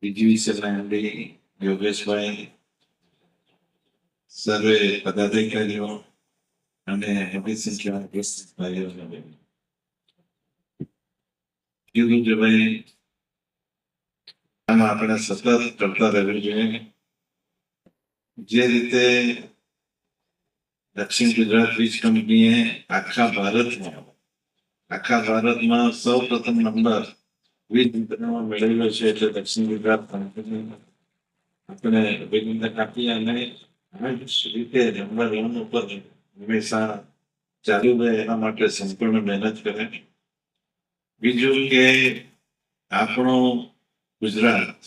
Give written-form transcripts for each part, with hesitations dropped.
પીજીવીસીએલના MD યોગેશભાઈ, સર્વે પદાધિકારીઓ અને MD ભાઈઓ કીધું કે ભાઈ આમાં આપણે સતત કરતા રહેવું જોઈએ. જે રીતે દક્ષિણ ગુજરાત વીજ કંપનીએ આખા ભારતમાં સૌ પ્રથમ નંબર વીજ વિતરણમાં મેળવેલો છે, એટલે દક્ષિણ ગુજરાત કંપની આપણે અભિનંદન આપીએ અને આ જ રીતે નંબર 1 ઉપર હંમેશા ચાલુ રહે એના માટે સંપૂર્ણ મહેનત કરે. બીજું કે આપણું ગુજરાત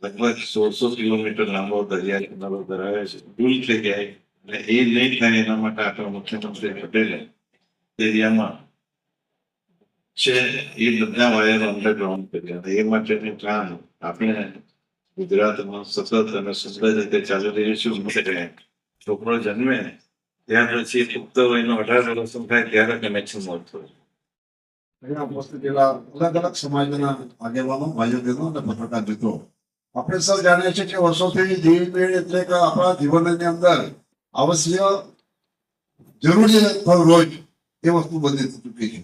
લગભગ 1600 કિલોમીટર લાંબો દરિયા કિનારો ધરાવે છે. ભૂલ થઈ જાય અને એ નહીં થાય એના માટે આપણા મુખ્યમંત્રી પટેલે એરિયામાં છે એ બધા વાયર અંડરગ્રાઉન્ડ કર્યા. એ માટેનું કામ આપણે ગુજરાતમાં સતત અને સુંદર રીતે ચાલી રહ્યું છે. છોકરો જન્મે ત્યાર પછી પુખ્ત વયનો 18 વર્ષનો થાય ત્યારે કનેક્શન મળતું. અલગ અલગ સમાજના આગેવાનો, ભાઈઓ બહેનો અને પત્રકાર મિત્રો, આપણે સૌ જાણીએ છીએ કે વર્ષોથી જીવીપીડી એટલે કે આપણા જીવનની અંદર આવશ્યક જરૂરી રોજ એ વસ્તુ બની ચૂકી છે.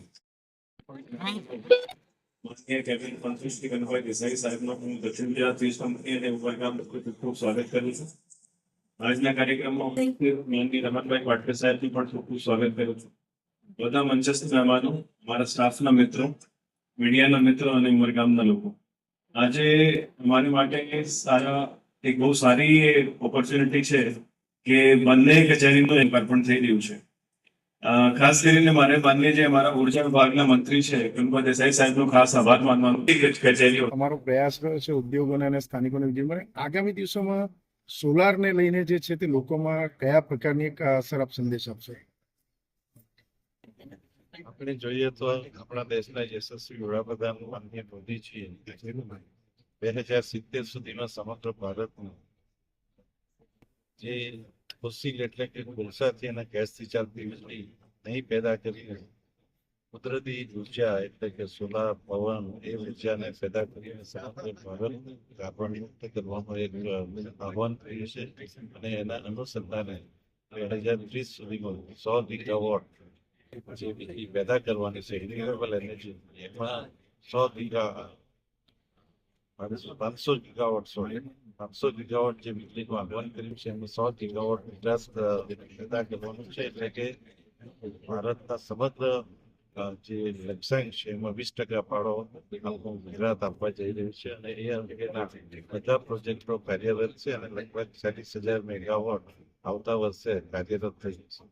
સ્વાગત કરું છું. આજના કાર્યક્રમમાં રમણભાઈ પાટકર સાહેબનું પણ ખૂબ સ્વાગત કરું છું. બધા મંચસ્થ મહેમાનો, મારા સ્ટાફના મિત્રો, મીડિયાના મિત્રો અને ઉમરગામના લોકો, આજે અમારી માટે એક બહુ સારી ઓપોર્ચ્યુનિટી છે કે બંને કચેરીનું લોકાર્પણ થઈ રહ્યું છે. ખાસ કરીને મારે બંને જે અમારા ઉર્જા વિભાગના મંત્રી છે કુંભા દેસાઈ સાહેબનો ખાસ આભાર માનવાનો. કચેરીઓ અમારો પ્રયાસ રહ્યો છે ઉદ્યોગોને અને સ્થાનિકોને વિજય. આગામી દિવસોમાં સોલારને લઈને જે છે તે લોકોમાં કયા પ્રકારની એક અસર આપ સંદેશ આપશો? આપણે જોઈએ તો આપણા દેશના યશસ્વી વડાપ્રધાન માનનીય મોદીજી 2070 સુધીમાં સમગ્ર ભારતનું જે ફોસિલ એટલે કે કોલસાથી અને ગેસથી ચાલતી વીજળી નહીં પેદા કરીને કુદરતી ઉર્જા એટલે કે સોલાર, પવન એ ઉર્જાને પેદા કરીને સમગ્ર ભારત કાર્બન મુક્ત કરવાનું એક આહ્વાન થયું છે. અને એના અનુસંધાને 2030 સુધીમાં 100 ગીગાવોટ જે વીજળી પેદા કરવાની છે રિન્યુએબલ એનર્જી, એમાં 500 ગીગાવોટ જે વીજળીનું આહ્વાન કર્યું છે એમાં 100 ગીગાવોટ ગુજરાત પેદા કરવાનું છે. એટલે કે ભારતના સમગ્ર જે લક્ષ્યાંક છે એમાં 20% ફાળો ગુજરાત આપવા જઈ રહ્યું છે. અને એ અંગેના બધા પ્રોજેક્ટો કાર્યરત છે અને લગભગ 40,000 મેગાવોટ આવતા વર્ષે કાર્યરત થઈ જશે.